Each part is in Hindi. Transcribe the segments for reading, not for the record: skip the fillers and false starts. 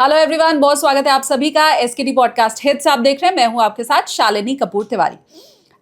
हेलो एवरीवन, बहुत स्वागत है आप सभी का एसकेडी पॉडकास्ट हिट्स आप देख रहे हैं। मैं हूं आपके साथ शालिनी कपूर तिवारी।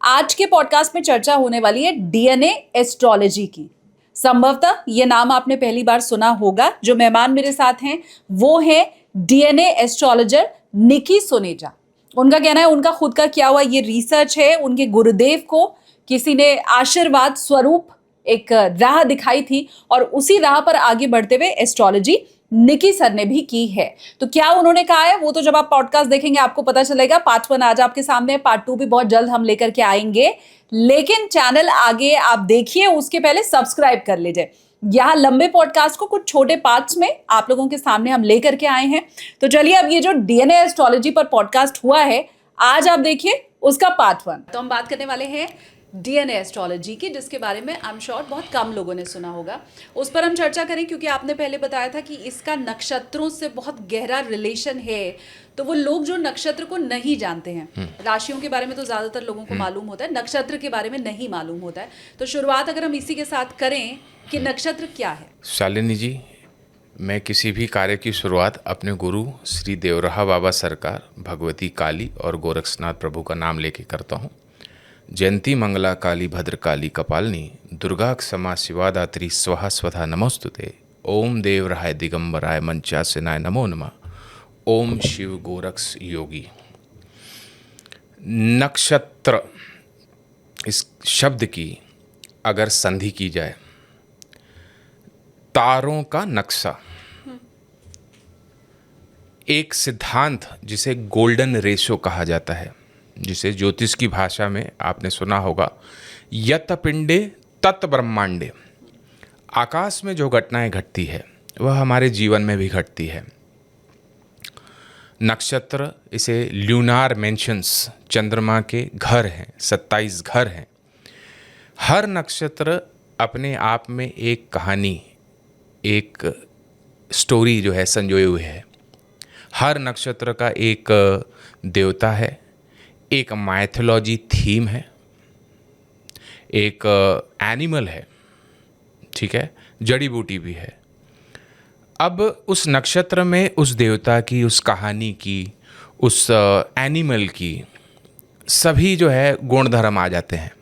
आज के पॉडकास्ट में चर्चा होने वाली है डीएनए एस्ट्रोलॉजी की। संभवतः ये नाम आपने पहली बार सुना होगा। जो मेहमान मेरे साथ हैं वो हैं डीएनए एस्ट्रोलॉजर निकी सुनेजा। उनका कहना है उनका खुद का किया हुआ ये रिसर्च है। उनके गुरुदेव को किसी ने आशीर्वाद स्वरूप एक राह दिखाई थी और उसी राह पर आगे बढ़ते हुए एस्ट्रोलॉजी निकी सर ने भी की है। तो क्या उन्होंने कहा है वो तो जब आप पॉडकास्ट देखेंगे आपको पता चलेगा। पार्ट 1 आज आपके सामने है, पार्ट 2 भी बहुत जल्द हम लेकर के आएंगे। लेकिन चैनल आगे आप देखिए, उसके पहले सब्सक्राइब कर लीजिए। यहाँ लंबे पॉडकास्ट को कुछ छोटे पार्ट्स में आप लोगों के सामने हम लेकर के आए हैं। तो चलिए, अब ये जो डीएनए एस्ट्रोलॉजी पर पॉडकास्ट हुआ है आज आप देखिए उसका पार्ट 1। तो हम बात करने वाले हैं डीएनए एस्ट्रोलॉजी की, जिसके बारे में आई एम श्योर बहुत कम लोगों ने सुना होगा। उस पर हम चर्चा करें क्योंकि आपने पहले बताया था कि इसका नक्षत्रों से बहुत गहरा रिलेशन है। तो वो लोग जो नक्षत्र को नहीं जानते हैं, राशियों के बारे में तो ज़्यादातर लोगों को मालूम होता है, नक्षत्र के बारे में नहीं मालूम होता है। तो शुरुआत अगर हम इसी के साथ करें कि नक्षत्र क्या है। शालिनी जी, मैं किसी भी कार्य की शुरुआत अपने गुरु श्री देवराहा बाबा सरकार, भगवती काली और गोरक्षनाथ प्रभु का नाम लेके करता हूँ। जयंती मंगला काली भद्र काली कपालनी दुर्गा क्षमा शिवा दात्री स्वाहा स्वधा नमोस्तुते। ओम देवराय दिगंबराय मंचासेनाय नमो नमः। ओम शिव गोरक्ष योगी। नक्षत्र इस शब्द की अगर संधि की जाए, तारों का नक्शा, एक सिद्धांत जिसे गोल्डन रेशो कहा जाता है, जिसे ज्योतिष की भाषा में आपने सुना होगा, यत पिंडे तत् ब्रह्मांडे। आकाश में जो घटनाएं घटती है वह हमारे जीवन में भी घटती है। नक्षत्र, इसे ल्यूनार मेंशंस, चंद्रमा के घर हैं, 27 घर हैं। हर नक्षत्र अपने आप में एक कहानी, एक स्टोरी जो है संजोए हुए है। हर नक्षत्र का एक देवता है, एक माइथोलॉजी थीम है, एक एनिमल है, ठीक है, जड़ी बूटी भी है। अब उस नक्षत्र में उस देवता की, उस कहानी की, उस एनिमल की सभी जो है गुण धर्म आ जाते हैं।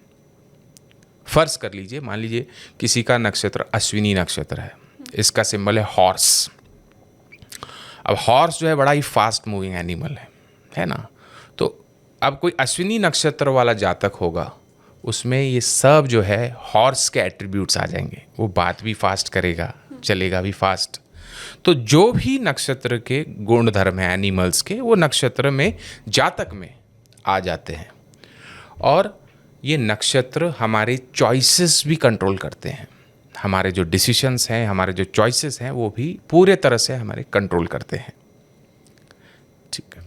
फर्ज कर लीजिए, मान लीजिए किसी का नक्षत्र अश्विनी नक्षत्र है, इसका सिंबल है हॉर्स। अब हॉर्स जो है बड़ा ही फास्ट मूविंग एनिमल है ना। तो अब कोई अश्विनी नक्षत्र वाला जातक होगा, उसमें ये सब जो है हॉर्स के एट्रीब्यूट्स आ जाएंगे। वो बात भी फास्ट करेगा, चलेगा भी फास्ट। तो जो भी नक्षत्र के गुण धर्म है एनिमल्स के, वो नक्षत्र में, जातक में आ जाते हैं। और ये नक्षत्र हमारे चॉइसेस भी कंट्रोल करते हैं। हमारे जो डिसीशंस हैं, हमारे जो चॉइसेस हैं, वो भी पूरे तरह से हमारे कंट्रोल करते हैं। ठीक है।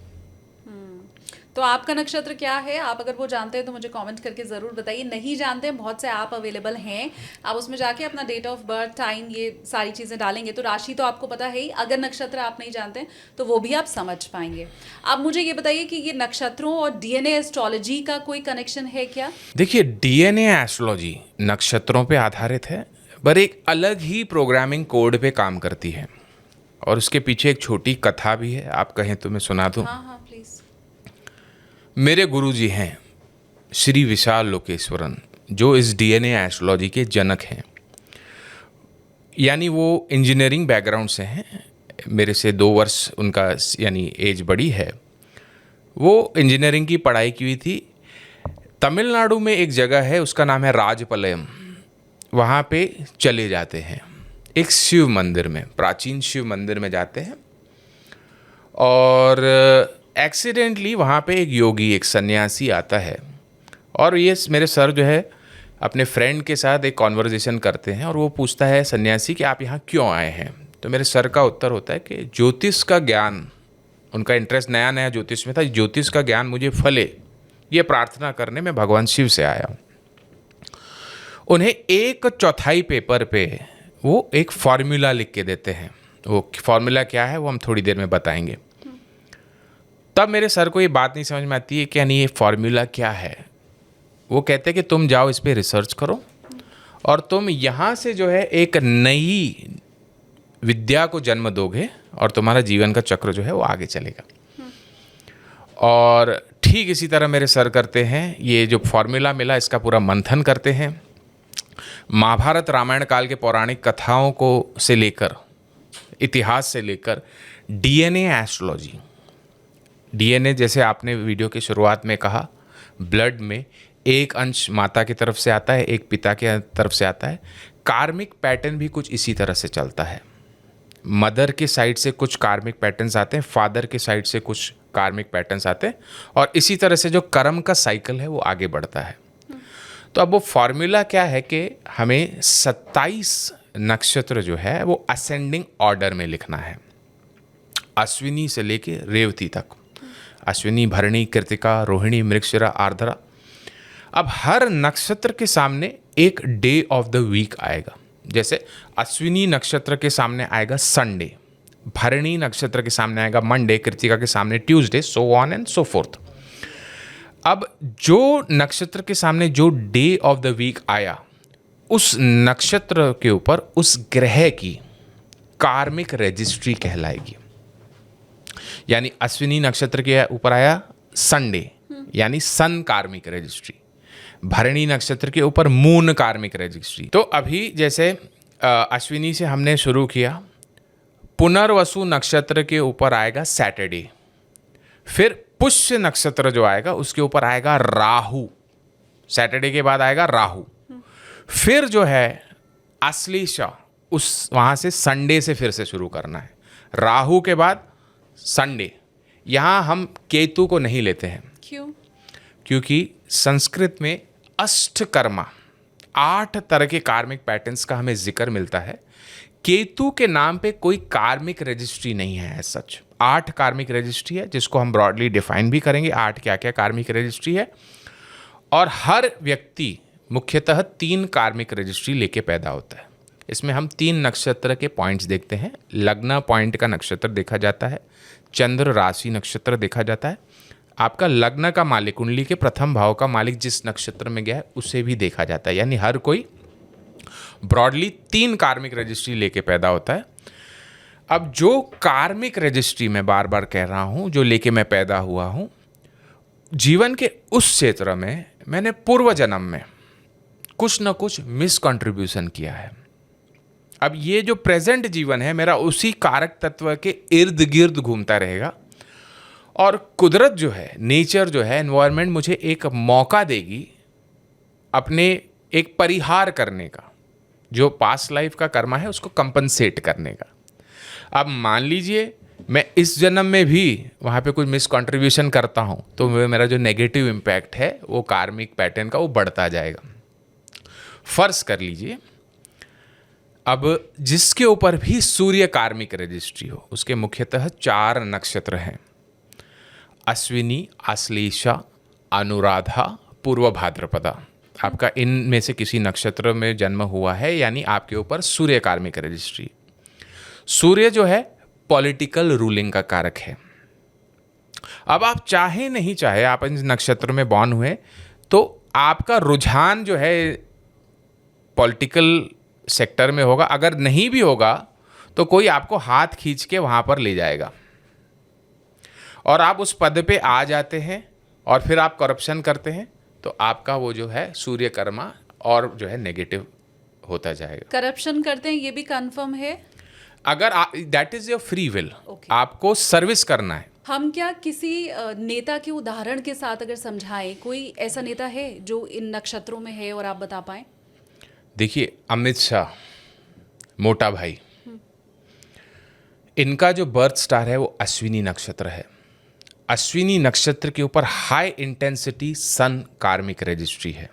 तो आपका नक्षत्र क्या है? आप अगर वो जानते हैं तो मुझे कमेंट करके ज़रूर बताइए। नहीं जानते हैं, बहुत से ऐप अवेलेबल हैं, आप उसमें जाके अपना डेट ऑफ बर्थ, टाइम, ये सारी चीज़ें डालेंगे तो राशि तो आपको पता है ही। अगर नक्षत्र आप नहीं जानते हैं तो वो भी आप समझ पाएंगे। अब मुझे ये बताइए कि ये नक्षत्रों और डीएनए एस्ट्रोलॉजी का कोई कनेक्शन है क्या? देखिए, डीएनए एस्ट्रोलॉजी नक्षत्रों पे आधारित है, पर एक अलग ही प्रोग्रामिंग कोड पे काम करती है। और उसके पीछे एक छोटी कथा भी है, आप कहें तो मैं सुना दूं। हाँ हाँ प्लीज़। मेरे गुरुजी हैं श्री विशाल लोकेश्वरन, जो इस डीएनए एस्ट्रोलॉजी के जनक हैं। यानी वो इंजीनियरिंग बैकग्राउंड से हैं, मेरे से 2 वर्ष उनका यानी एज बड़ी है। वो इंजीनियरिंग की पढ़ाई की हुई थी। तमिलनाडु में एक जगह है, उसका नाम है राजपलयम। वहाँ पे चले जाते हैं, एक शिव मंदिर में, प्राचीन शिव मंदिर में जाते हैं। और एक्सीडेंटली वहाँ पे एक योगी, एक सन्यासी आता है। और ये मेरे सर जो है अपने फ्रेंड के साथ एक कॉन्वर्जेशन करते हैं, और वो पूछता है सन्यासी कि आप यहाँ क्यों आए हैं। तो मेरे सर का उत्तर होता है कि ज्योतिष का ज्ञान, उनका इंटरेस्ट नया नया ज्योतिष में था, ज्योतिष का ज्ञान मुझे फले, ये प्रार्थना करने में भगवान शिव से आया हूँ। उन्हें 1/4 पेपर पे वो एक फार्मूला लिख के देते हैं। वो फार्मूला क्या है वो हम थोड़ी देर में बताएंगे। तब मेरे सर को ये बात नहीं समझ में आती है कि यानी ये फार्मूला क्या है। वो कहते हैं कि तुम जाओ इस पे रिसर्च करो और तुम यहाँ से जो है एक नई विद्या को जन्म दोगे और तुम्हारा जीवन का चक्र जो है वो आगे चलेगा। और ठीक इसी तरह मेरे सर करते हैं, ये जो फॉर्मूला मिला इसका पूरा मंथन करते हैं। महाभारत रामायण काल के पौराणिक कथाओं को से लेकर, इतिहास से लेकर डीएनए एस्ट्रोलॉजी, डीएनए जैसे आपने वीडियो की शुरुआत में कहा, ब्लड में एक अंश माता की तरफ से आता है, एक पिता की तरफ से आता है। कार्मिक पैटर्न भी कुछ इसी तरह से चलता है। मदर के साइड से कुछ कार्मिक पैटर्न्स आते हैं, फादर के साइड से कुछ कार्मिक पैटर्न्स आते हैं, और इसी तरह से जो कर्म का साइकिल है वो आगे बढ़ता है। तो अब वो फॉर्मूला क्या है कि हमें 27 नक्षत्र जो है वो असेंडिंग ऑर्डर में लिखना है, अश्विनी से लेके रेवती तक। अश्विनी, भरणी, कृतिका, रोहिणी, मृगशिरा, आर्द्रा। अब हर नक्षत्र के सामने एक डे ऑफ द वीक आएगा। जैसे अश्विनी नक्षत्र के सामने आएगा संडे, भरणी नक्षत्र के सामने आएगा मंडे, कृतिका के सामने Tuesday, so on and so fourth. अब जो नक्षत्र के सामने जो डे ऑफ द वीक आया, उस नक्षत्र के ऊपर उस ग्रह की कार्मिक रजिस्ट्री कहलाएगी। यानी अश्विनी नक्षत्र के ऊपर आया संडे, यानी सन कार्मिक रजिस्ट्री। भरणी नक्षत्र के ऊपर मून कार्मिक रजिस्ट्री। तो अभी जैसे अश्विनी से हमने शुरू किया, पुनर्वसु नक्षत्र के ऊपर आएगा सैटरडे, फिर पुष्य नक्षत्र जो आएगा उसके ऊपर आएगा राहु, सैटरडे के बाद आएगा राहु, फिर जो है अश्लेषा, उस वहाँ से संडे से फिर से शुरू करना है, राहु के बाद संडे। यहाँ हम केतु को नहीं लेते हैं। क्यों? क्योंकि संस्कृत में अष्टकर्मा, 8 तरह के कार्मिक पैटर्न्स का हमें जिक्र मिलता है। केतु के नाम पे कोई कार्मिक रजिस्ट्री नहीं है सच। 8 कार्मिक रजिस्ट्री है, जिसको हम ब्रॉडली डिफाइन भी करेंगे 8 क्या क्या कार्मिक रजिस्ट्री है। और हर व्यक्ति मुख्यतः 3 कार्मिक रजिस्ट्री लेके पैदा होता है। इसमें हम 3 नक्षत्र के पॉइंट्स देखते हैं। लग्न पॉइंट का नक्षत्र देखा जाता है, चंद्र राशि नक्षत्र देखा जाता है, आपका लग्न का मालिक, कुंडली के प्रथम भाव का मालिक जिस नक्षत्र में गया है उसे भी देखा जाता है। यानी हर कोई ब्रॉडली 3 कार्मिक रजिस्ट्री लेके पैदा होता है। अब जो कार्मिक रजिस्ट्री मैं बार बार कह रहा हूँ जो लेके मैं पैदा हुआ हूँ, जीवन के उस क्षेत्र में मैंने पूर्व जन्म में कुछ न कुछ मिस कंट्रीब्यूशन किया है। अब ये जो प्रेजेंट जीवन है मेरा उसी कारक तत्व के इर्द गिर्द घूमता रहेगा, और कुदरत जो है, नेचर जो है, एनवायरनमेंट मुझे एक मौका देगी अपने एक परिहार करने का, जो पास्ट लाइफ का कर्मा है उसको कंपनसेट करने का। अब मान लीजिए मैं इस जन्म में भी वहाँ पे कुछ मिस कंट्रीब्यूशन करता हूँ, तो मेरा जो नेगेटिव इम्पैक्ट है वो कार्मिक पैटर्न का वो बढ़ता जाएगा। फर्ज कर लीजिए अब जिसके ऊपर भी सूर्य कार्मिक रजिस्ट्री हो, उसके मुख्यतः 4 नक्षत्र हैं, अश्विनी, आश्लेषा, अनुराधा, पूर्व भाद्रपदा। आपका इनमें से किसी नक्षत्र में जन्म हुआ है, यानी आपके ऊपर सूर्य कार्मिक रजिस्ट्री। सूर्य जो है पॉलिटिकल रूलिंग का कारक है। अब आप चाहे नहीं चाहे, आप इन नक्षत्र में बॉर्न हुए तो आपका रुझान जो है पॉलिटिकल सेक्टर में होगा। अगर नहीं भी होगा तो कोई आपको हाथ खींच के वहाँ पर ले जाएगा और आप उस पद पे आ जाते हैं, और फिर आप करप्शन करते हैं तो आपका वो जो है सूर्य कर्मा और जो है नेगेटिव होता जाएगा। करप्शन करते हैं ये भी कंफर्म है? अगर that is your free will, Okay. आपको सर्विस करना है। हम क्या किसी नेता के उदाहरण के साथ अगर समझाएं, कोई ऐसा नेता है जो इन नक्षत्रों में है और आप बता पाएं? देखिए अमित शाह, मोटा भाई, इनका जो बर्थ स्टार है वो अश्विनी नक्षत्र है। अश्विनी नक्षत्र के ऊपर हाई इंटेंसिटी सन कार्मिक रजिस्ट्री है।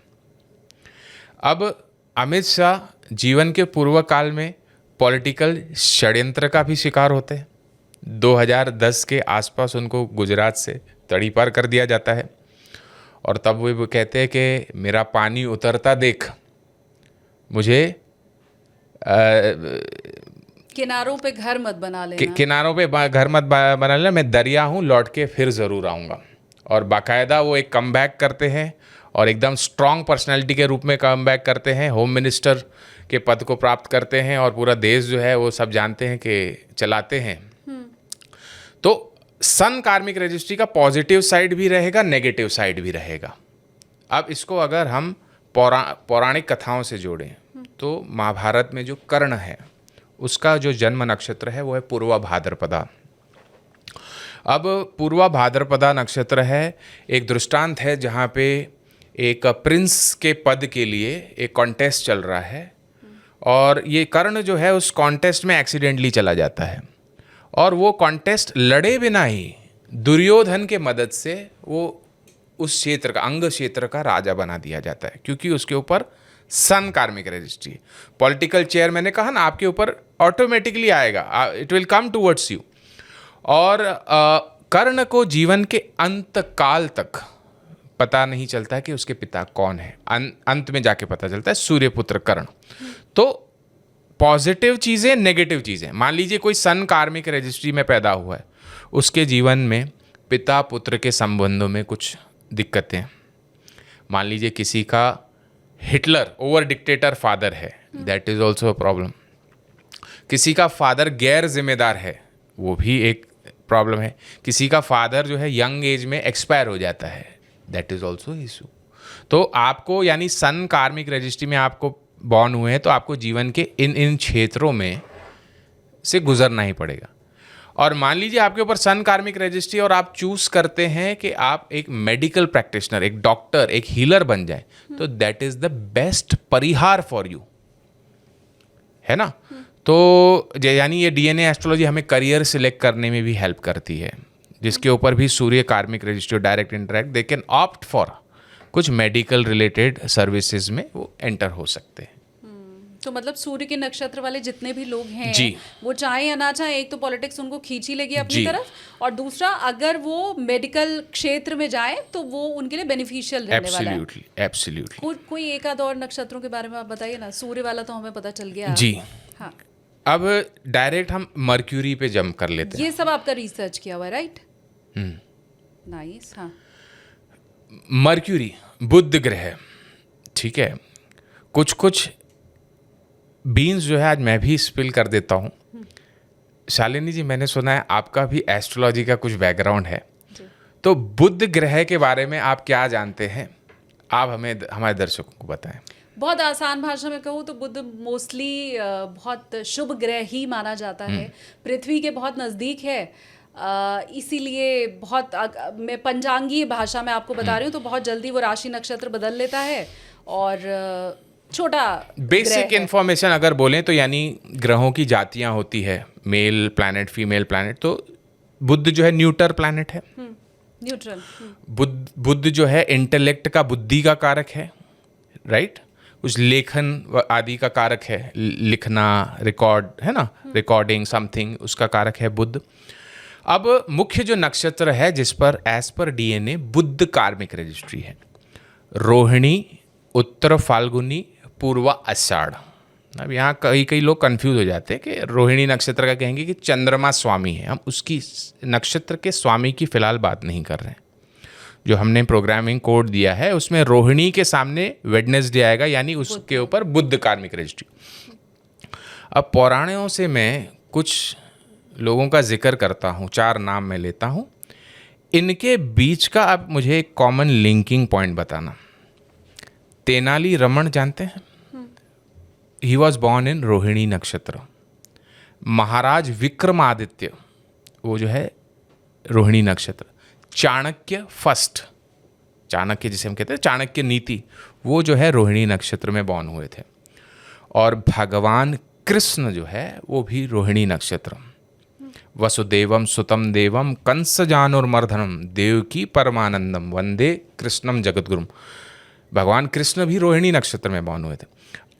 अब अमित शाह जीवन के पूर्व काल में पॉलिटिकल षड्यंत्र का भी शिकार होते हैं। 2010 के आसपास उनको गुजरात से तड़ी पार कर दिया जाता है, और तब वो कहते हैं कि मेरा पानी उतरता देख, मुझे किनारों पे घर मत बना लेना। किनारों पे घर मत बना लेना, मैं दरिया हूँ, लौट के फिर ज़रूर आऊँगा। और बाकायदा वो एक कमबैक करते हैं और एकदम स्ट्रॉन्ग पर्सनैलिटी के रूप में कमबैक करते हैं। होम मिनिस्टर के पद को प्राप्त करते हैं और पूरा देश जो है वो सब जानते हैं कि चलाते हैं। तो सन कार्मिक रजिस्ट्री का पॉजिटिव साइड भी रहेगा, नेगेटिव साइड भी रहेगा। अब इसको अगर हम पौराणिक कथाओं से जोड़ें तो महाभारत में जो कर्ण है उसका जो जन्म नक्षत्र है वो है पूर्वा भाद्रपदा। अब पूर्वा भाद्रपदा नक्षत्र है, एक दृष्टांत है जहाँ पे एक प्रिंस के पद के लिए एक कॉन्टेस्ट चल रहा है और ये कर्ण जो है उस कॉन्टेस्ट में एक्सीडेंटली चला जाता है और वो कॉन्टेस्ट लड़े बिना ही दुर्योधन के मदद से वो उस क्षेत्र का, अंग क्षेत्र का राजा बना दिया जाता है, क्योंकि उसके ऊपर सन कार्मिक रजिस्ट्री। पॉलिटिकल चेयर मैंने कहा ना, आपके ऊपर ऑटोमेटिकली आएगा, it will come towards you. और कर्ण को जीवन के अंत काल तक पता नहीं चलता कि उसके पिता कौन है, अंत में जाके पता चलता है सूर्यपुत्र कर्ण। तो पॉजिटिव चीज़ें, नेगेटिव चीज़ें, मान लीजिए कोई सन कार्मिक रजिस्ट्री में पैदा हुआ है, उसके जीवन में पिता पुत्र के संबंधों में कुछ दिक्कतें, मान लीजिए किसी का हिटलर ओवर डिक्टेटर फादर है, that is also a problem. किसी का फादर गैर जिम्मेदार है, वो भी एक प्रॉब्लम है। किसी का फादर जो है यंग एज में एक्सपायर हो जाता है, दैट इज़ ऑल्सो इशू। तो आपको, यानी सन कार्मिक रजिस्ट्री में आपको बॉर्न हुए हैं तो आपको जीवन के इन क्षेत्रों में से गुजरना ही पड़ेगा। और मान लीजिए आपके ऊपर सन कार्मिक रजिस्ट्री और आप चूज करते हैं कि आप एक मेडिकल प्रैक्टिशनर, एक डॉक्टर, एक हीलर बन जाए, तो that is the best Parihar for you, है ना। तो यानी ये डीएनए एस्ट्रोलॉजी हमें करियर सिलेक्ट करने में भी हेल्प करती है, जिसके ऊपर भी सूर्य कार्मिक registry direct interact, they can opt for कुछ मेडिकल रिलेटेड सर्विसेज में वो एंटर हो सकते हैं। तो मतलब सूर्य के नक्षत्र वाले जितने भी लोग हैं जी, वो चाहे या ना चाहे, एक तो पॉलिटिक्स उनको खींच ही लेगी अपनी जी, तरफ, और दूसरा अगर वो मेडिकल क्षेत्र में जाए तो वो उनके लिए बेनिफिशियल रहने वाला है। Absolutely, absolutely. कोई एक आध और नक्षत्रों के बारे में आप बताइए ना। सूर्य वाला तो हमें पता चल गया। जी, हाँ, अब डायरेक्ट हम मर्क्यूरी पे जंप कर लेते हैं। ये सब आपका रिसर्च किया हुआ है, राइट? नाइस। हाँ, मर्क्यूरी बुध ग्रह, ठीक है। कुछ कुछ बीन्स जो है आज मैं भी स्पिल कर देता हूँ। शालिनी जी, मैंने सुना है आपका भी एस्ट्रोलॉजी का कुछ बैकग्राउंड है, तो बुध ग्रह के बारे में आप क्या जानते हैं, आप हमें, हमारे दर्शकों को बताएं। बहुत आसान भाषा में कहूँ तो बुध मोस्टली बहुत शुभ ग्रह ही माना जाता है, पृथ्वी के बहुत नज़दीक है, इसीलिए बहुत मैं पंचांगीय भाषा में आपको बता रही हूँ, तो बहुत जल्दी वो राशि नक्षत्र बदल लेता है और छोटा बेसिक इन्फॉर्मेशन अगर बोलें तो यानी ग्रहों की जातियाँ होती है, मेल प्लैनेट, फीमेल प्लैनेट। तो बुध जो है न्यूटर प्लैनेट है, न्यूट्रल। बुध जो है इंटेलेक्ट का, बुद्धि का कारक है, राइट। कुछ लेखन आदि का कारक है, लिखना, रिकॉर्ड, है ना, रिकॉर्डिंग समथिंग, उसका कारक है बुध। अब मुख्य जो नक्षत्र है जिस पर एज पर डीएनए बुध कार्मिक रजिस्ट्री है, रोहिणी, उत्तर फाल्गुनी, पूर्वा आषाढ़। अब यहाँ कई लोग कंफ्यूज हो जाते हैं कि रोहिणी नक्षत्र का कहेंगे कि चंद्रमा स्वामी है, हम उसकी नक्षत्र के स्वामी की फिलहाल बात नहीं कर रहे हैं। जो हमने प्रोग्रामिंग कोड दिया है उसमें रोहिणी के सामने वेडनेसडे आएगा, यानी उसके ऊपर बुध कार्मिक रजिस्ट्री। अब पौराणियों से मैं कुछ लोगों का जिक्र करता हूँ, 4 नाम मैं लेता हूँ, इनके बीच का आप मुझे एक कॉमन लिंकिंग पॉइंट बताना। तेनाली रमन जानते हैं, he was born in Rohini नक्षत्र। महाराज विक्रमादित्य, वो जो है रोहिणी नक्षत्र। चाणक्य फर्स्ट, चाणक्य जिसे हम कहते हैं चाणक्य नीति, वो जो है रोहिणी नक्षत्र में बॉर्न हुए थे। और भगवान कृष्ण जो है वो भी रोहिणी नक्षत्र। वसुदेवम सुतम देवम कंस जानुर्मर्धनम देवकी परमानंदम वंदे कृष्णम जगतगुरुम। भगवान कृष्ण भी रोहिणी नक्षत्र में बॉर्न हुए थे।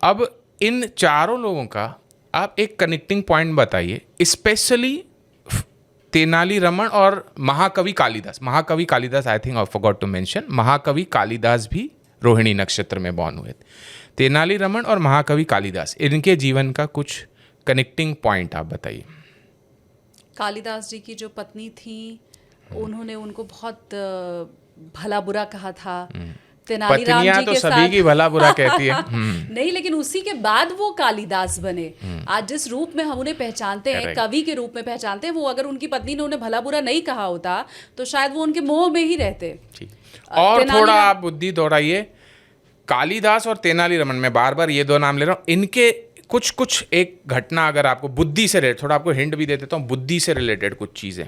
अब इन चारों लोगों का आप एक कनेक्टिंग पॉइंट बताइए, स्पेशली तेनाली रमन और महाकवि कालिदास। महाकवि Kalidas, I think I forgot to mention, महाकवि कालिदास भी रोहिणी नक्षत्र में बॉर्न हुए थे। तेनाली रमन और महाकवि कालिदास, इनके जीवन का कुछ कनेक्टिंग पॉइंट आप बताइए। कालिदास जी की जो पत्नी थी, उन्होंने उनको बहुत भला बुरा कहा था, तेनालीराम पत्नियां जी तो के सभी साथ की भला बुरा कहती है। नहीं, लेकिन उसी के बाद वो कालिदास बने। आज जिस रूप में हम उन्हें पहचानते हैं, Correct. कवि के रूप में पहचानते हैं, वो अगर उनकी पत्नी ने उन्हें भला बुरा नहीं कहा होता तो शायद वो उनके मोह में ही रहते। ठीक। और थोड़ा तेनालीराम- आप बुद्धि दौड़ाइए, कालिदास और तेनालीरामन, मैं बार बार ये दो नाम ले रहा हूँ, इनके कुछ कुछ एक घटना अगर आपको बुद्धि से रिलेटेड, थोड़ा आपको हिंट भी दे देता हूँ, बुद्धि से रिलेटेड कुछ चीजें।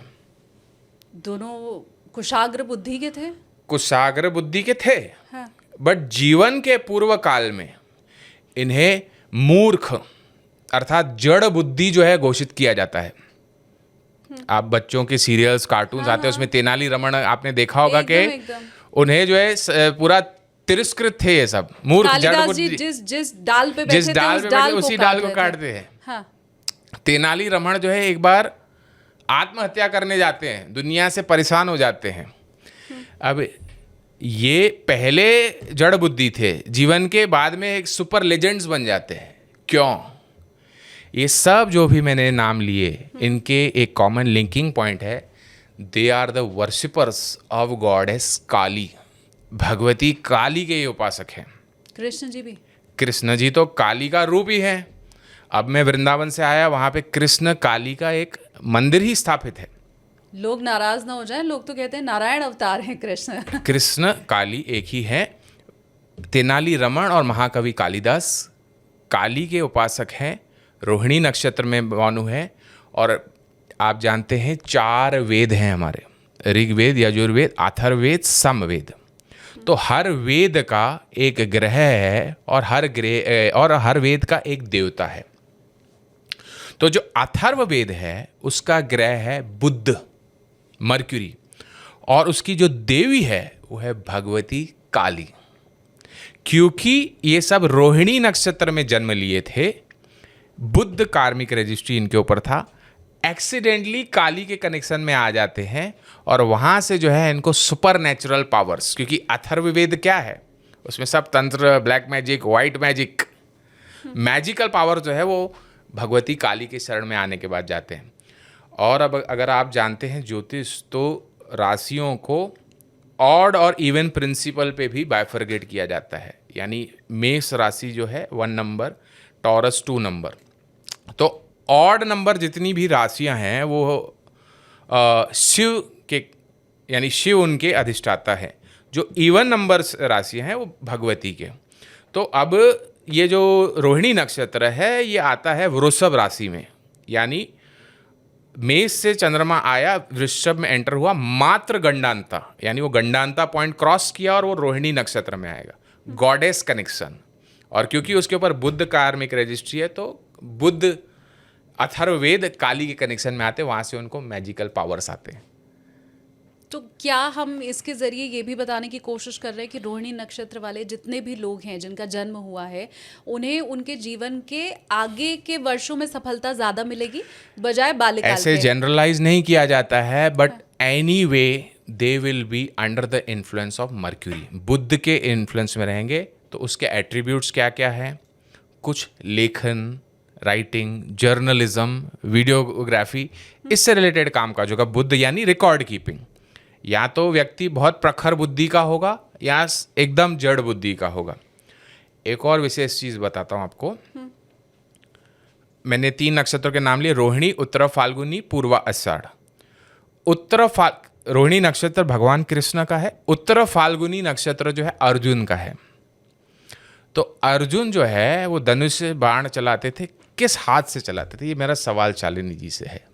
दोनों कुशाग्र बुद्धि के थे। कुशाग्र बुद्धि के थे, हाँ। बट जीवन के पूर्व काल में इन्हें मूर्ख अर्थात जड़ बुद्धि जो है घोषित किया जाता है। आप बच्चों के सीरियल्स कार्टून्स आते हैं, उसमें तेनालीरामन आपने देखा होगा कि एकदम। उन्हें जो है पूरा तिरस्कृत थे ये सब, मूर्ख जड़ कालिदास जी बुद्धि। जिस डाल पे बैठे जिस थे, डाल उस पे बैठे को उसी डाल को रहे थे। काटते हैं। हाँ। तेनालीरामन जो है एक बार आत्महत्या करने जाते हैं, दुनिया से परेशान हो जाते हैं। अब ये पहले जड़ बुद्धि थे, जीवन के बाद में एक सुपर लेजेंड्स बन जाते हैं। क्यों? ये सब जो भी मैंने नाम लिए, इनके एक कॉमन लिंकिंग पॉइंट है, they are the worshippers of goddess Kali. Bhagwati Kali के ये उपासक हैं। कृष्ण जी भी। कृष्ण जी तो काली का रूप ही है। अब मैं वृंदावन से आया, वहाँ पे कृष्ण काली का एक मंदिर ही स्थापित है। लोग नाराज ना हो जाएं, लोग तो कहते हैं नारायण अवतार हैं कृष्ण। कृष्ण काली एक ही है। तेनालीरामन और महाकवि कालिदास काली के उपासक हैं, रोहिणी नक्षत्र में भानु है। और आप जानते हैं 4 वेद हैं हमारे, ऋग्वेद, यजुर्वेद, अथर्ववेद, सामवेद। तो हर वेद का एक ग्रह है और हर वेद का एक देवता है। तो जो अथर्ववेद है उसका ग्रह है बुध, मर्क्यूरी, और उसकी जो देवी है वो है भगवती काली। क्योंकि ये सब रोहिणी नक्षत्र में जन्म लिए थे, बुध कार्मिक रजिस्ट्री इनके ऊपर था, एक्सीडेंटली काली के कनेक्शन में आ जाते हैं और वहाँ से जो है इनको सुपर नेचुरल पावर्स, क्योंकि अथर्ववेद क्या है, उसमें सब तंत्र, black magic, white magic, magical power जो है वो भगवती काली के शरण में आने के बाद जाते हैं। और अब अगर आप जानते हैं ज्योतिष, तो राशियों को ऑड और इवन प्रिंसिपल पे भी बाइफरगेट किया जाता है। यानी मेष राशि जो है 1 नंबर, टॉरस 2 नंबर। तो ऑड नंबर जितनी भी राशियां हैं वो शिव के, यानी शिव उनके अधिष्ठाता है। जो इवन नंबर राशियां हैं वो भगवती के। तो अब ये जो रोहिणी नक्षत्र है ये आता है वृषभ राशि में, यानी मेष से चंद्रमा आया, वृषभ में एंटर हुआ मात्र गंडांता, यानी वो गंडांता पॉइंट क्रॉस किया और वो रोहिणी नक्षत्र में आएगा। Goddess connection. और क्योंकि उसके ऊपर बुध कार्मिक रजिस्ट्री है, तो बुध अथर्ववेद काली के कनेक्शन में आते हैं, वहाँ से उनको मैजिकल पावर्स आते हैं। तो क्या हम इसके जरिए ये भी बताने की कोशिश कर रहे हैं कि रोहिणी नक्षत्र वाले जितने भी लोग हैं जिनका जन्म हुआ है, उन्हें उनके जीवन के आगे के वर्षों में सफलता ज़्यादा मिलेगी बजाय बाल्यकाल ऐसे के? जनरलाइज नहीं किया जाता है, but anyway they will be under the influence of Mercury. Budh के इन्फ्लुएंस में रहेंगे तो उसके एट्रीब्यूट्स क्या क्या हैं? कुछ लेखन, राइटिंग, जर्नलिज्म, वीडियोग्राफी, इससे रिलेटेड काम काजों का बुध, यानी रिकॉर्ड कीपिंग। या तो व्यक्ति बहुत प्रखर बुद्धि का होगा या एकदम जड़ बुद्धि का होगा। एक और विशेष चीज बताता हूं आपको। मैंने 3 नक्षत्रों के नाम लिए, रोहिणी, उत्तर फाल्गुनी, पूर्वा आषाढ़। रोहिणी नक्षत्र भगवान कृष्ण का है, उत्तर फाल्गुनी नक्षत्र जो है अर्जुन का है। तो अर्जुन जो है वो धनुष से बाण चलाते थे, किस हाथ से चलाते थे? ये मेरा सवाल शालिनी जी से है,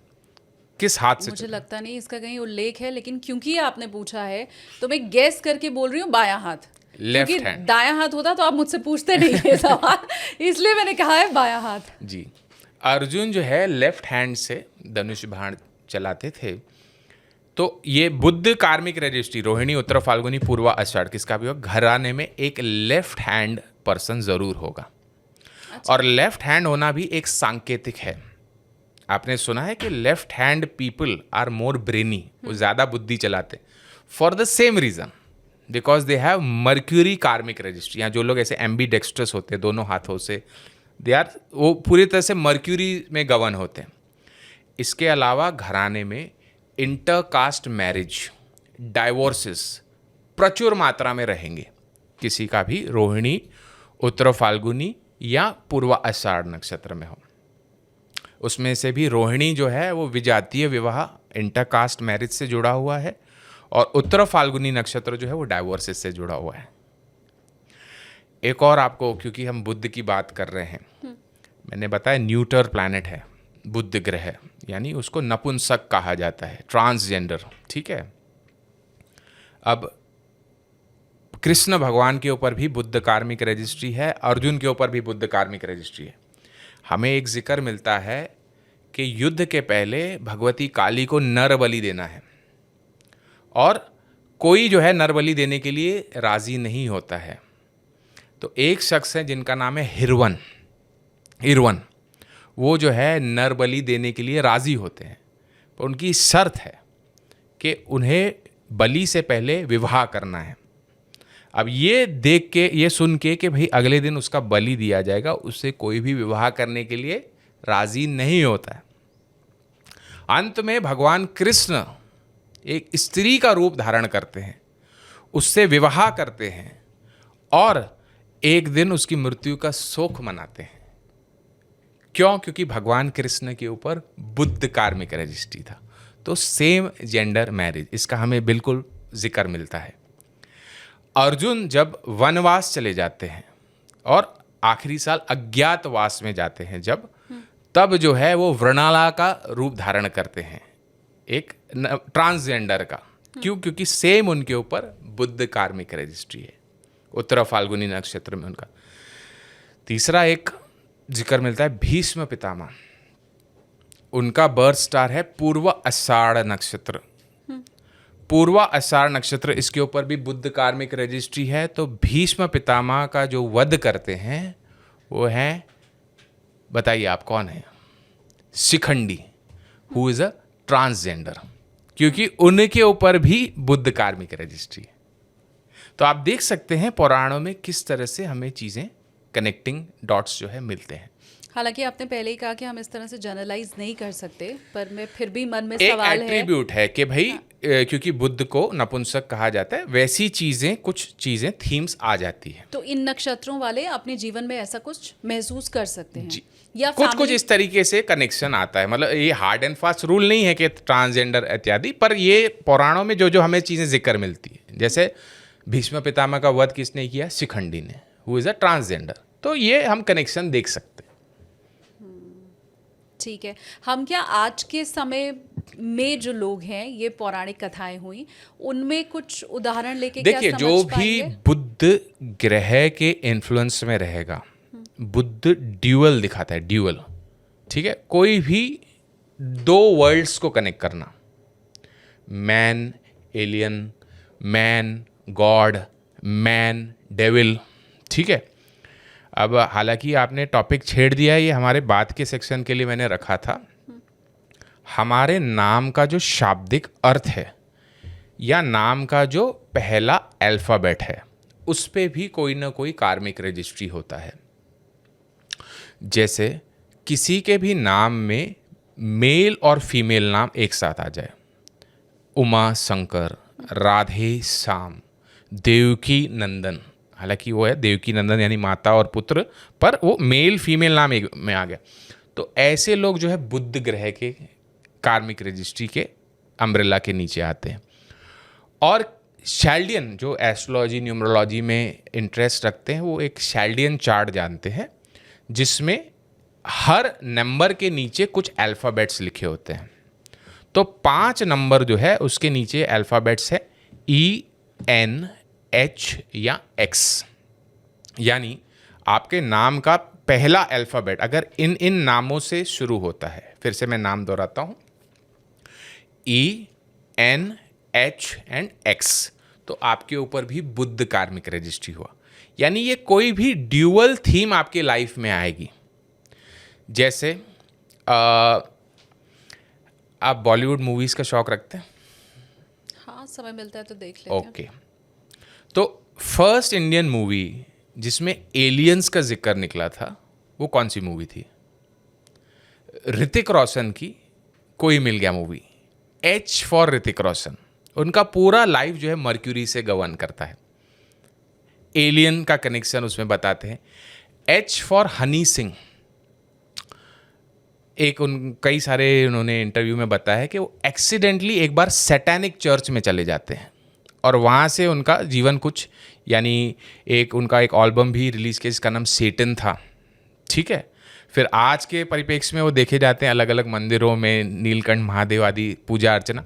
किस हाथ से? मुझे लगता नहीं इसका कहीं उल्लेख है, लेकिन क्योंकि आपने पूछा है तो मैं गेस करके बोल रही हूँ बायां हाथ। लेफ्ट क्योंकि हैंड। दायां हाथ होता तो आप मुझसे पूछते नहीं ये सवाल, इसलिए मैंने कहा है बायां हाथ। जी, अर्जुन जो है लेफ्ट हैंड से धनुष बाण चलाते थे। तो ये बुध कार्मिक रजिस्ट्री, रोहिणी, उत्तर फाल्गुनी, पूर्वा आषाढ़, किसका भी हो, घराने में एक लेफ्ट हैंड पर्सन जरूर होगा। और लेफ्ट हैंड होना भी एक सांकेतिक है। आपने सुना है कि left hand people are more brainy, वो ज्यादा बुद्धि चलाते, for the same reason, because they have mercury karmic registry. यहाँ जो लोग ऐसे एम्बीडेक्स्ट्रस होते हैं दोनों हाथों से, दे आर, वो पूरी तरह से मर्क्यूरी में गवर्न होते हैं। इसके अलावा घराने में इंटरकास्ट मैरिज, डाइवोर्सेस प्रचुर मात्रा में रहेंगे। किसी का भी रोहिणी, उत्तर फाल्गुनी या पूर्व आषाढ़ नक्षत्र में हो। उसमें से भी रोहिणी जो है वो विजातीय विवाह, इंटरकास्ट मैरिज से जुड़ा हुआ है, और उत्तर फाल्गुनी नक्षत्र जो है वो डाइवोर्सेस से जुड़ा हुआ है। एक और आपको, क्योंकि हम बुध की बात कर रहे हैं, मैंने बताया न्यूटर प्लैनेट है बुध ग्रह, यानी उसको नपुंसक कहा जाता है, ट्रांसजेंडर, ठीक है। अब कृष्ण भगवान के ऊपर भी बुध कार्मिक रजिस्ट्री है, अर्जुन के ऊपर भी बुध कार्मिक रजिस्ट्री है। हमें एक जिक्र मिलता है कि युद्ध के पहले भगवती काली को नर बलि देना है, और कोई जो है नर बलि देने के लिए राजी नहीं होता है। तो एक शख्स है जिनका नाम है हिरवन, वो जो है नर बलि देने के लिए राजी होते हैं, पर उनकी शर्त है कि उन्हें बलि से पहले विवाह करना है। अब ये देख के, ये सुन के कि भाई अगले दिन उसका बलि दिया जाएगा, उससे कोई भी विवाह करने के लिए राजी नहीं होता है। अंत में भगवान कृष्ण एक स्त्री का रूप धारण करते हैं, उससे विवाह करते हैं, और एक दिन उसकी मृत्यु का शोक मनाते हैं। क्यों? क्योंकि भगवान कृष्ण के ऊपर बुध कार्मिक रजिस्ट्री था। तो सेम जेंडर मैरिज, इसका हमें बिल्कुल जिक्र मिलता है। अर्जुन जब वनवास चले जाते हैं और आखिरी साल अज्ञातवास में जाते हैं, जब तब जो है वो वृणाला का रूप धारण करते हैं, एक ट्रांसजेंडर का। क्यों? क्योंकि सेम उनके ऊपर बुध कार्मिक रजिस्ट्री है, उत्तर फाल्गुनी नक्षत्र में उनका। तीसरा एक जिक्र मिलता है भीष्म पितामह, उनका बर्थ स्टार है पूर्व आषाढ़ नक्षत्र। पूर्व आषाढ़ नक्षत्र, इसके ऊपर भी बुध कार्मिक रजिस्ट्री है। तो भीष्म पितामह का जो वध करते हैं वो है, बताइए आप कौन है? Shikhandi, who is a transgender, क्योंकि उनके ऊपर भी बुध कार्मिक रजिस्ट्री है। तो आप देख सकते हैं पुराणों में किस तरह से हमें चीज़ें, कनेक्टिंग डॉट्स जो है मिलते हैं। हालांकि आपने पहले ही कहा कि हम इस तरह से जनरलाइज नहीं कर सकते, पर मैं फिर भी मन में एक सवाल है। एट्रीब्यूट है कि भाई क्योंकि बुध को नपुंसक कहा जाता है, वैसी चीज़ें, कुछ चीज़ें, थीम्स आ जाती है। तो इन नक्षत्रों वाले अपने जीवन में ऐसा कुछ महसूस कर सकते हैं, या कुछ इस तरीके से कनेक्शन आता है। मतलब ये हार्ड एंड फास्ट रूल नहीं है कि ट्रांसजेंडर इत्यादि, पर ये पुराणों में जो जो हमें चीज़ें जिक्र मिलती है, जैसे भीष्म पितामह का वध किसने किया? शिखंडी ने, हु इज अ ट्रांसजेंडर। तो ये हम कनेक्शन देख सकते हैं। ठीक है। हम क्या आज के समय में जो लोग हैं, ये पौराणिक कथाएं हुई, उनमें कुछ उदाहरण लेके क्या देखिए, समझ जो भी पाएंगे? बुध ग्रह के इन्फ्लुएंस में रहेगा, बुध ड्यूअल दिखाता है, ड्यूअल, ठीक है। कोई भी दो वर्ल्ड्स को कनेक्ट करना, man alien, man God, man devil, ठीक है। अब हालांकि आपने टॉपिक छेड़ दिया है, ये हमारे बाद के सेक्शन के लिए मैंने रखा था। हमारे नाम का जो शाब्दिक अर्थ है, या नाम का जो पहला अल्फ़ाबेट है, उस पे भी कोई ना कोई कार्मिक रजिस्ट्री होता है। जैसे किसी के भी नाम में मेल और फीमेल नाम एक साथ आ जाए, उमा शंकर, राधे श्याम, देवकी नंदन, हालांकि वो है देवकी नंदन यानी माता और पुत्र, पर वो मेल फीमेल नाम एक में आ गया। तो ऐसे लोग जो है बुध ग्रह के कार्मिक रजिस्ट्री के अम्ब्रेला के नीचे आते हैं। और शैल्डियन, जो एस्ट्रोलॉजी न्यूमरोलॉजी में इंटरेस्ट रखते हैं, वो एक शैल्डियन चार्ट जानते हैं, जिसमें हर नंबर के नीचे कुछ अल्फ़ाबेट्स लिखे होते हैं। तो 5 नंबर जो है उसके नीचे अल्फ़ाबेट्स है E, N, H या X। यानी आपके नाम का पहला अल्फ़ाबेट अगर इन नामों से शुरू होता है, फिर से मैं नाम दोहराता हूँ, E, N, H and X, तो आपके ऊपर भी बुध कार्मिक रजिस्ट्री हुआ। यानी ये कोई भी ड्यूअल थीम आपके लाइफ में आएगी। जैसे आप बॉलीवुड मूवीज़ का शौक रखते हैं? हाँ, समय मिलता है तो देख लेते हैं। ओके। तो फर्स्ट इंडियन मूवी जिसमें एलियंस का जिक्र निकला था, वो कौन सी मूवी थी? ऋतिक रोशन की कोई मिल गया movie. H for Hrithik Roshan. उनका पूरा लाइफ जो है मर्क्यूरी से गवर्न करता है। एलियन का कनेक्शन उसमें बताते हैं। H फॉर हनी सिंह, कई सारे उन्होंने इंटरव्यू में बताया है कि वो एक्सीडेंटली एक बार सैटेनिक चर्च में चले जाते हैं और वहाँ से उनका जीवन कुछ, यानी उनका एक एल्बम भी रिलीज़ किया जिसका नाम सेटन था, ठीक है। फिर आज के परिप्रेक्ष्य में वो देखे जाते हैं अलग अलग मंदिरों में, नीलकंठ महादेव आदि पूजा अर्चना,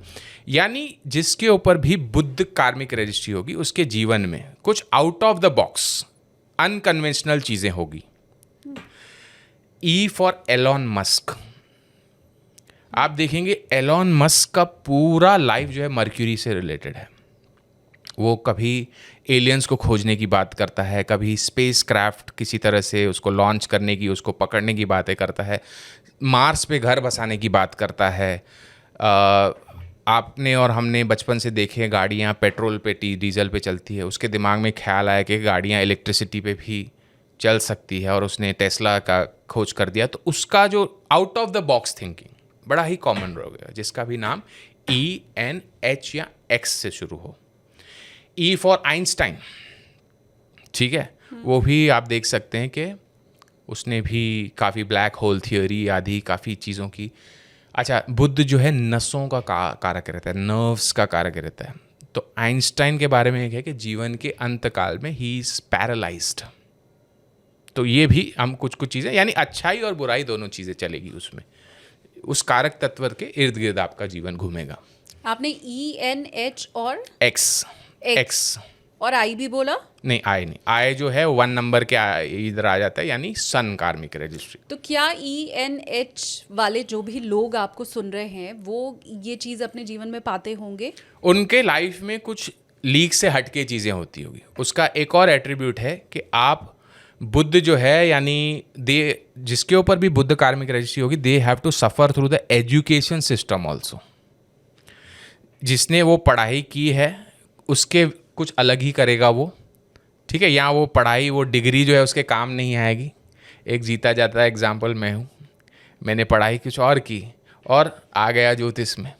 यानी जिसके ऊपर भी बुद्ध कार्मिक रजिस्ट्री होगी उसके जीवन में कुछ out of the box unconventional चीज़ें होगी। ई फॉर एलॉन मस्क, आप देखेंगे एलॉन मस्क का पूरा लाइफ जो है मर्क्यूरी से रिलेटेड है। वो कभी एलियंस को खोजने की बात करता है, कभी स्पेस क्राफ्ट किसी तरह से उसको लॉन्च करने की, उसको पकड़ने की बातें करता है, मार्स पे घर बसाने की बात करता है। आपने और हमने बचपन से देखे गाड़ियाँ पेट्रोल पे डीजल पे चलती है, उसके दिमाग में ख्याल आया कि गाड़ियाँ इलेक्ट्रिसिटी पे भी चल सकती है और उसने टेस्ला का खोज कर दिया। तो उसका जो out of the box thinking बड़ा ही कॉमन हो गया, जिसका भी नाम ENH या X से शुरू हो। E फॉर आइंस्टाइन, ठीक है, वो भी आप देख सकते हैं कि उसने भी काफ़ी ब्लैक होल थियोरी आदि काफ़ी चीज़ों की। अच्छा, बुद्ध जो है नसों का कारक रहता है, नर्व्स का कारक रहता है। तो आइंस्टाइन के बारे में एक है कि जीवन के अंत काल में ही इज़ पैरालाइज्ड। तो ये भी हम कुछ चीज़ें, यानी अच्छाई और बुराई दोनों चीज़ें चलेगी उसमें, उस कारक तत्व के इर्द गिर्द आपका जीवन घूमेगा। आपने ENH और X और I भी बोला? नहीं, आई नहीं, आई जो है 1 नंबर के इधर आ जाता है, यानी सन कार्मिक रजिस्ट्री। तो क्या ENH वाले जो भी लोग आपको सुन रहे हैं वो ये चीज़ अपने जीवन में पाते होंगे? उनके लाइफ में कुछ लीक से हटके चीज़ें होती होगी। उसका एक और एट्रीब्यूट है कि आप बुद्ध जो है, यानी जिसके ऊपर भी बुद्ध कार्मिक रजिस्ट्री होगी, they have to suffer through the education system also. जिसने वो पढ़ाई की है उसके कुछ अलग ही करेगा वो, ठीक है। यहाँ वो पढ़ाई, वो डिग्री जो है उसके काम नहीं आएगी। एक जीता जाता एग्जाम्पल मैं हूँ, मैंने पढ़ाई कुछ और की और आ गया ज्योतिष में,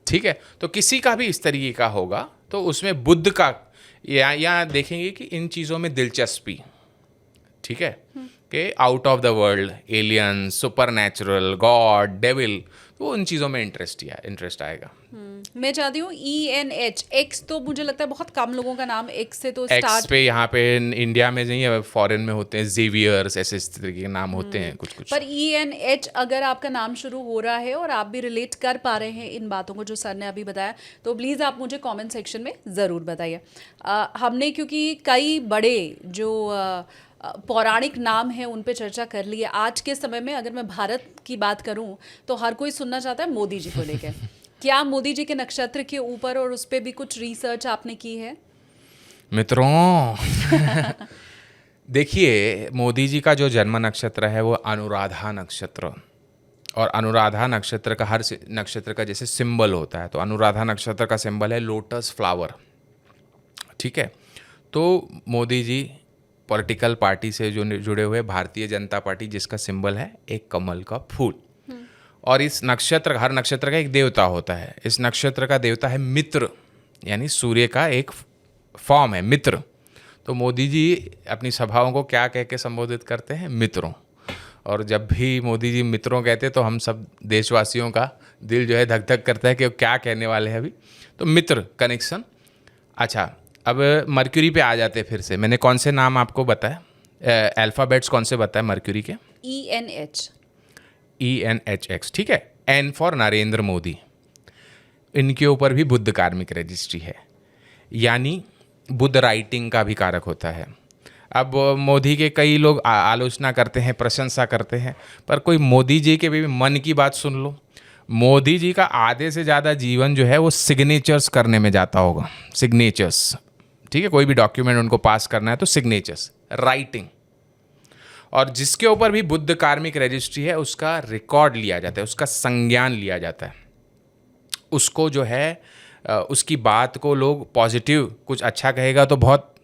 ठीक है। तो किसी का भी इस तरीके का होगा, तो उसमें बुद्ध का या देखेंगे कि इन चीज़ों में दिलचस्पी, ठीक है, कि out of the world, alien, super natural, God, devil, तो उन चीज़ों में इंटरेस्ट आएगा। मैं चाहती हूँ ENH X, तो मुझे लगता है बहुत कम लोगों का नाम X से तो X स्टार्ट। पे यहाँ पे इंडिया में नहीं है, फॉरेन में होते हैं, जेवियर्स, ऐसे इस तरीके के नाम होते हैं कुछ। पर ENH अगर आपका नाम शुरू हो रहा है और आप भी रिलेट कर पा रहे हैं इन बातों को जो सर ने अभी बताया, तो प्लीज़ आप मुझे कमेंट सेक्शन में ज़रूर बताइए। हमने क्योंकि कई बड़े जो पौराणिक नाम है उन पे चर्चा कर ली है। आज के समय में अगर मैं भारत की बात करूं तो हर कोई सुनना चाहता है मोदी जी को लेकर। क्या मोदी जी के नक्षत्र के ऊपर और उस पर भी कुछ रिसर्च आपने की है? मित्रों देखिए, मोदी जी का जो जन्म नक्षत्र है वो अनुराधा नक्षत्र, और अनुराधा नक्षत्र का हर नक्षत्र का जैसे सिंबल होता है, तो अनुराधा नक्षत्र का सिंबल है लोटस फ्लावर, ठीक है। तो मोदी जी पॉलिटिकल पार्टी से जो जुड़े हुए भारतीय जनता पार्टी, जिसका सिंबल है एक कमल का फूल, और इस नक्षत्र, हर नक्षत्र का एक देवता होता है। इस नक्षत्र का देवता है मित्र, यानी सूर्य का एक फॉर्म है मित्र। तो मोदी जी अपनी सभाओं को क्या कह के संबोधित करते हैं? मित्रों। और जब भी मोदी जी मित्रों कहते हैं तो हम सब देशवासियों का दिल जो है धक धक करता है कि वो क्या कहने वाले हैं अभी। तो मित्र कनेक्शन। अच्छा, अब मर्क्यूरी पे आ जाते हैं फिर से। मैंने कौन से नाम आपको बताया, अल्फ़ाबेट्स कौन से बताए मर्क्यूरी के? ENH, ठीक है। N फॉर नरेंद्र मोदी, इनके ऊपर भी बुद्ध कार्मिक रजिस्ट्री है, यानी बुद्ध राइटिंग का भी कारक होता है। अब मोदी के कई लोग आलोचना करते हैं, प्रशंसा करते हैं, पर कोई मोदी जी के भी मन की बात सुन लो। मोदी जी का आधे से ज़्यादा जीवन जो है वो सिग्नेचर्स करने में जाता होगा। सिग्नेचर्स, ठीक है, कोई भी डॉक्यूमेंट उनको पास करना है तो सिग्नेचर्स, राइटिंग। और जिसके ऊपर भी बुद्ध कार्मिक रजिस्ट्री है उसका रिकॉर्ड लिया जाता है, उसका संज्ञान लिया जाता है। उसको जो है उसकी बात को लोग पॉजिटिव, कुछ अच्छा कहेगा तो बहुत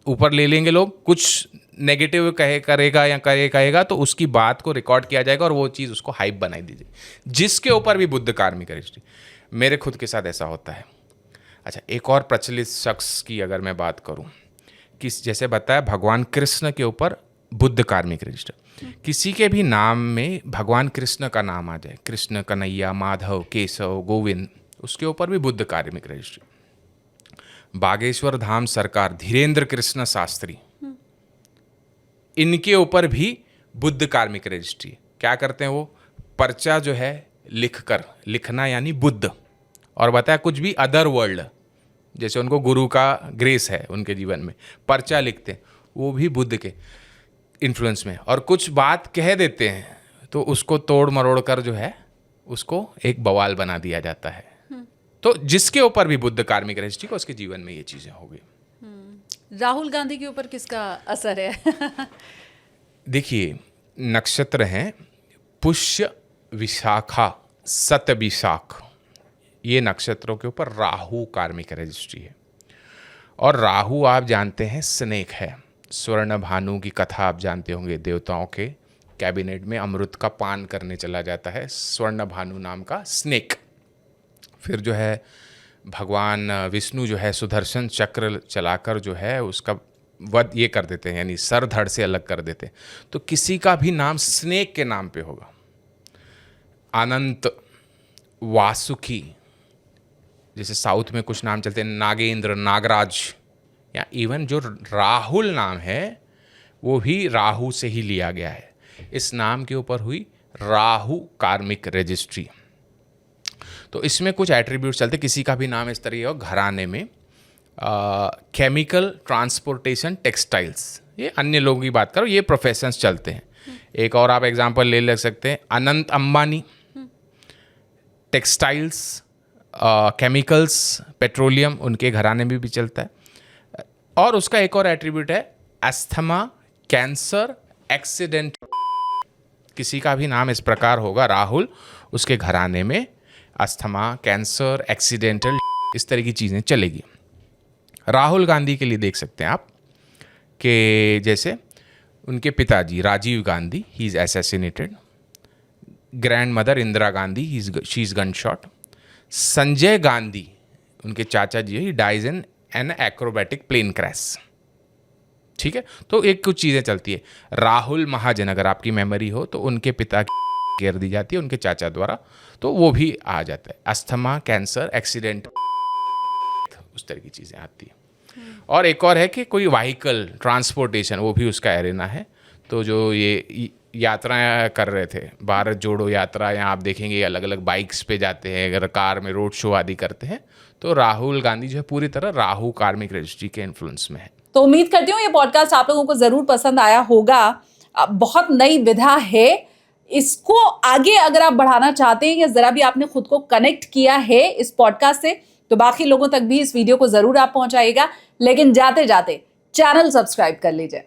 ऊपर ले लेंगे लोग, कुछ नेगेटिव कहेगा तो उसकी बात को रिकॉर्ड किया जाएगा और वो चीज़ उसको हाइप बनाई दीजिए, जिसके ऊपर भी बुद्ध कार्मिक रजिस्ट्री। मेरे खुद के साथ ऐसा होता है। अच्छा, एक और प्रचलित शख्स की अगर मैं बात करूं, किस जैसे बताया भगवान कृष्ण के ऊपर बुद्ध कार्मिक रजिस्टर, किसी के भी नाम में भगवान कृष्ण का नाम आ जाए, कृष्ण, कन्हैया, माधव, केशव, गोविंद, उसके ऊपर भी बुद्ध कार्मिक रजिस्ट्री। बागेश्वर धाम सरकार धीरेन्द्र कृष्ण शास्त्री, इनके ऊपर भी बुद्ध कार्मिक रजिस्ट्री। क्या करते हैं वो, पर्चा जो है लिखना यानी बुद्ध, और बताया कुछ भी अदर वर्ल्ड, जैसे उनको गुरु का ग्रेस है उनके जीवन में, पर्चा लिखते हैं, वो भी बुद्ध के इन्फ्लुएंस में। और कुछ बात कह देते हैं तो उसको तोड़ मरोड़ कर जो है उसको एक बवाल बना दिया जाता है। तो जिसके ऊपर भी बुद्ध कार्मिक रजिस्ट्री को, उसके जीवन में ये चीज़ें हो गई। राहुल गांधी के ऊपर किसका असर है? देखिए, नक्षत्र हैं पुष्य, विशाखा, शतविशाख, ये नक्षत्रों के ऊपर राहु कार्मिक रजिस्ट्री है। और राहु आप जानते हैं स्नेक है। स्वर्ण भानु की कथा आप जानते होंगे, देवताओं के कैबिनेट में अमृत का पान करने चला जाता है स्वर्ण भानु नाम का स्नेक। फिर जो है भगवान विष्णु जो है सुदर्शन चक्र चलाकर जो है उसका वध ये कर देते हैं, यानी सर धड़ से अलग कर देते हैं। तो किसी का भी नाम स्नेक के नाम पे होगा, अनंत, वासुकी, जैसे साउथ में कुछ नाम चलते हैं, नागेंद्र, नागराज, या इवन जो राहुल नाम है वो भी राहु से ही लिया गया है। इस नाम के ऊपर हुई राहु कार्मिक रजिस्ट्री। तो इसमें कुछ एट्रीब्यूट चलते, किसी का भी नाम इस तरह हो घराने में, केमिकल, ट्रांसपोर्टेशन, टेक्सटाइल्स, ये अन्य लोगों की बात करो, ये प्रोफेशंस चलते हैं। एक और आप एग्जांपल ले सकते हैं, Anant Ambani, textiles, chemicals, petroleum, उनके घराने में भी चलता है। और उसका एक और एट्रीब्यूट है अस्थमा, कैंसर, एक्सीडेंट। किसी का भी नाम इस प्रकार होगा राहुल, उसके घराने में अस्थमा, कैंसर, एक्सीडेंटल, इस तरह की चीज़ें चलेगी। राहुल गांधी के लिए देख सकते हैं आप कि जैसे उनके पिताजी Rajiv Gandhi, he is assassinated. Grandmother Indira Gandhi, she is gun shot. Sanjay Gandhi, उनके चाचा जी, he dies in an acrobatic plane crash. ठीक है, तो एक कुछ चीज़ें चलती है। राहुल महाजन, अगर आपकी मेमोरी हो तो उनके पिता की केयर दी जाती है उनके चाचा द्वारा, तो वो भी आ जाता है। अस्थमा, कैंसर, एक्सीडेंट, उस तरह की चीज़ें आती है। और एक और है कि कोई व्हीकल, ट्रांसपोर्टेशन, वो भी उसका एरिना है। तो जो ये यात्राएं कर रहे थे, भारत जोड़ो यात्रा, यहाँ आप देखेंगे अलग अलग बाइक्स पे जाते हैं, अगर कार में रोड शो आदि करते हैं, तो राहुल गांधी जो है पूरी तरह राहु कार्मिक रजिस्ट्री के इन्फ्लुएंस में है। तो उम्मीद करती हूँ ये पॉडकास्ट आप लोगों को जरूर पसंद आया होगा। बहुत नई विधा है, इसको आगे अगर आप बढ़ाना चाहते हैं या जरा भी आपने खुद को कनेक्ट किया है इस पॉडकास्ट से, तो बाकी लोगों तक भी इस वीडियो को जरूर आप पहुंचाइएगा। लेकिन जाते जाते चैनल सब्सक्राइब कर लीजिए।